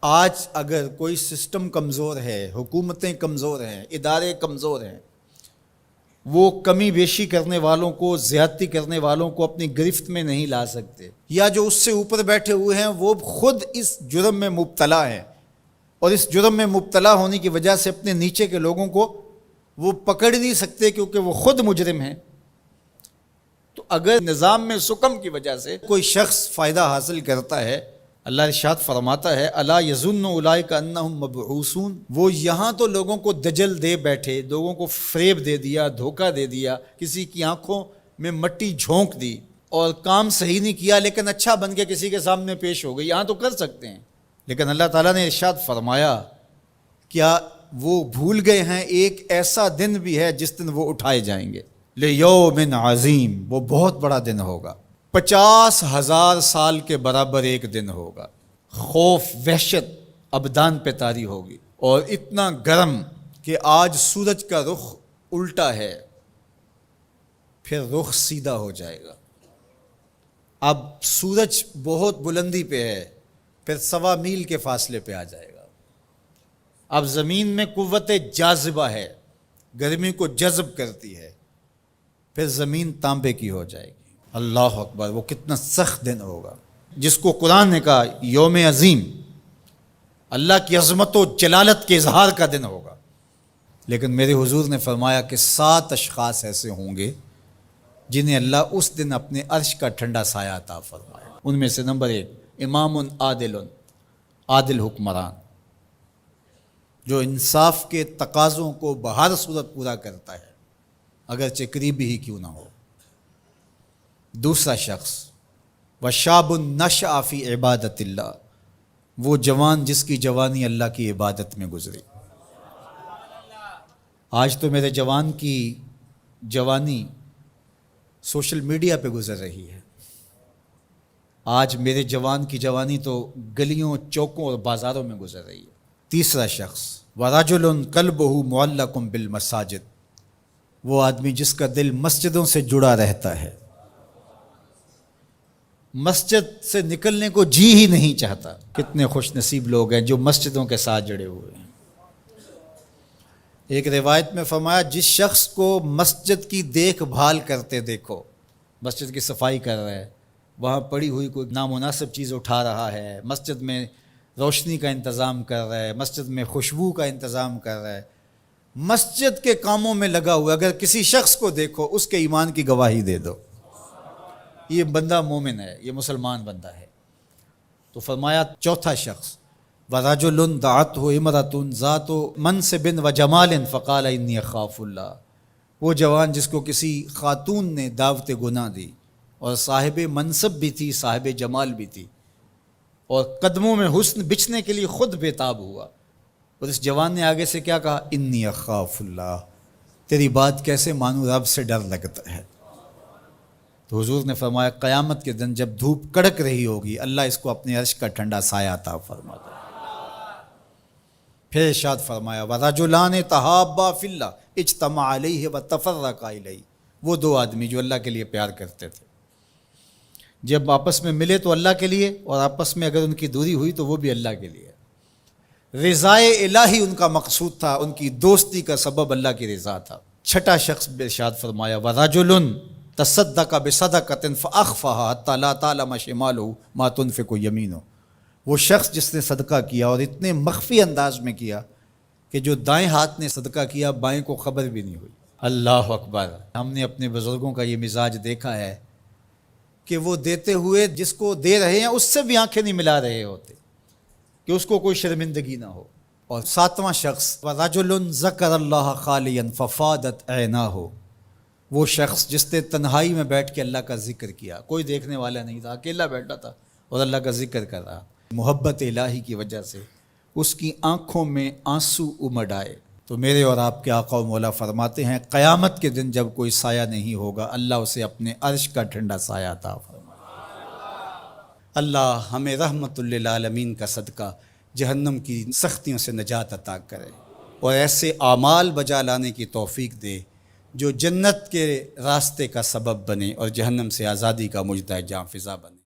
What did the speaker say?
آج اگر کوئی سسٹم کمزور ہے، حکومتیں کمزور ہیں، ادارے کمزور ہیں، وہ کمی بیشی کرنے والوں کو، زیادتی کرنے والوں کو اپنی گرفت میں نہیں لا سکتے، یا جو اس سے اوپر بیٹھے ہوئے ہیں وہ خود اس جرم میں مبتلا ہیں، اور اس جرم میں مبتلا ہونے کی وجہ سے اپنے نیچے کے لوگوں کو وہ پکڑ نہیں سکتے کیونکہ وہ خود مجرم ہیں۔ تو اگر نظام میں سکم کی وجہ سے کوئی شخص فائدہ حاصل کرتا ہے، اللہ ارشاد فرماتا ہے الا یظن اولئک انہم مبعوثون، وہ یہاں تو لوگوں کو دجل دے بیٹھے، لوگوں کو فریب دے دیا، دھوکہ دے دیا، کسی کی آنکھوں میں مٹی جھونک دی اور کام صحیح نہیں کیا لیکن اچھا بن کے کسی کے سامنے پیش ہو گئی، یہاں تو کر سکتے ہیں، لیکن اللہ تعالیٰ نے ارشاد فرمایا کیا وہ بھول گئے ہیں ایک ایسا دن بھی ہے جس دن وہ اٹھائے جائیں گے، لیوم عظیم، وہ بہت بڑا دن ہوگا، 50,000 سال کے برابر ایک دن ہوگا، خوف وحشت ابدان پہ طاری ہوگی، اور اتنا گرم کہ آج سورج کا رخ الٹا ہے، پھر رخ سیدھا ہو جائے گا، اب سورج بہت بلندی پہ ہے، پھر 1.25 میل کے فاصلے پہ آ جائے گا، اب زمین میں قوت جاذبہ ہے، گرمی کو جذب کرتی ہے، پھر زمین تانبے کی ہو جائے گی۔ اللہ اکبر، وہ کتنا سخت دن ہوگا جس کو قرآن نے کہا یوم عظیم، اللہ کی عظمت و جلالت کے اظہار کا دن ہوگا، لیکن میرے حضور نے فرمایا کہ 7 اشخاص ایسے ہوں گے جنہیں اللہ اس دن اپنے عرش کا ٹھنڈا سایہ عطا فرمائے۔ ان میں سے نمبر 1 امام عادل، عادل حکمران جو انصاف کے تقاضوں کو بہر صورت پورا کرتا ہے اگرچہ قریبی ہی کیوں نہ ہو۔ دوسرا شخص وشاب نشأ فی عبادت اللہ، وہ جوان جس کی جوانی اللہ کی عبادت میں گزری۔ آج تو میرے جوان کی جوانی سوشل میڈیا پہ گزر رہی ہے، آج میرے جوان کی جوانی تو گلیوں چوکوں اور بازاروں میں گزر رہی ہے۔ تیسرا شخص وَرَجُلٌ قَلْبُهُ مُعَلَّقٌ بِالْمَسَاجِدِ، وہ آدمی جس کا دل مسجدوں سے جڑا رہتا ہے، مسجد سے نکلنے کو جی ہی نہیں چاہتا۔ کتنے خوش نصیب لوگ ہیں جو مسجدوں کے ساتھ جڑے ہوئے ہیں۔ ایک روایت میں فرمایا جس شخص کو مسجد کی دیکھ بھال کرتے دیکھو، مسجد کی صفائی کر رہا ہے، وہاں پڑی ہوئی کوئی نامناسب چیز اٹھا رہا ہے، مسجد میں روشنی کا انتظام کر رہا ہے، مسجد میں خوشبو کا انتظام کر رہا ہے، مسجد کے کاموں میں لگا ہوا، اگر کسی شخص کو دیکھو اس کے ایمان کی گواہی دے دو، یہ بندہ مومن ہے، یہ مسلمان بندہ ہے۔ تو فرمایا چوتھا شخص وَرَجُلٌ دَعَتْهُ امْرَأَةٌ ذَاتُ مَنْصِبٍ وَجَمَالٍ فَقَالَ إِنِّي أَخَافُ اللَّهَ، وہ جوان جس کو کسی خاتون نے دعوت گناہ دی اور صاحب منصب بھی تھی، صاحب جمال بھی تھی، اور قدموں میں حسن بچھنے کے لیے خود بےتاب ہوا، اور اس جوان نے آگے سے کیا کہا انی اخاف اللہ، تیری بات کیسے مانوں، رب سے ڈر لگتا ہے۔ تو حضور نے فرمایا قیامت کے دن جب دھوپ کڑک رہی ہوگی اللہ اس کو اپنے عرش کا ٹھنڈا سایہ عطا فرماتا ہے۔ پھر ارشاد فرمایا وَرَجُلَانِ تَحَابَّا فِی اللَّهِ اجْتَمَعَا عَلَیْهِ وَتَفَرَّقَا إِلَیْهِ، وہ 2 آدمی جو اللہ کے لیے پیار کرتے تھے، جب آپس میں ملے تو اللہ کے لیے، اور آپس میں اگر ان کی دوری ہوئی تو وہ بھی اللہ کے لیے۔ رضائے الہی ان کا مقصود تھا، ان کی دوستی کا سبب اللہ کی رضا تھا۔ چھٹا شخص ارشاد فرمایا وَرَجُلٌ تَصَدَّقَ بِصَدَقَةٍ فَأَخْفَاهَا حَتَّى لَا تَعْلَمَ شِمَالُهُ مَا تُنْفِقُ يَمِينُهُ، وہ شخص جس نے صدقہ کیا اور اتنے مخفی انداز میں کیا کہ جو دائیں ہاتھ نے صدقہ کیا بائیں کو خبر بھی نہیں ہوئی۔ اللہ اکبر، ہم نے اپنے بزرگوں کا یہ مزاج دیکھا ہے کہ وہ دیتے ہوئے جس کو دے رہے ہیں اس سے بھی آنکھیں نہیں ملا رہے ہوتے کہ اس کو کوئی شرمندگی نہ ہو۔ اور 7واں شخص وَرَجُلٌ ذَكَرَ اللَّهَ خَالِيًا فَفَاضَتْ عَيْنَاهُ، وہ شخص جس نے تنہائی میں بیٹھ کے اللہ کا ذکر کیا، کوئی دیکھنے والا نہیں تھا، اکیلا بیٹھا تھا اور اللہ کا ذکر کر رہا، محبت الہی کی وجہ سے اس کی آنکھوں میں آنسو امڈ آئے۔ تو میرے اور آپ کے آقا و مولا فرماتے ہیں قیامت کے دن جب کوئی سایہ نہیں ہوگا اللہ اسے اپنے عرش کا ٹھنڈا سایہ عطا فرمائے۔ اللہ ہمیں رحمت للعالمین کا صدقہ جہنم کی سختیوں سے نجات عطا کرے اور ایسے اعمال بجا لانے کی توفیق دے جو جنت کے راستے کا سبب بنے اور جہنم سے آزادی کا مجدہ جاں فضا بنے۔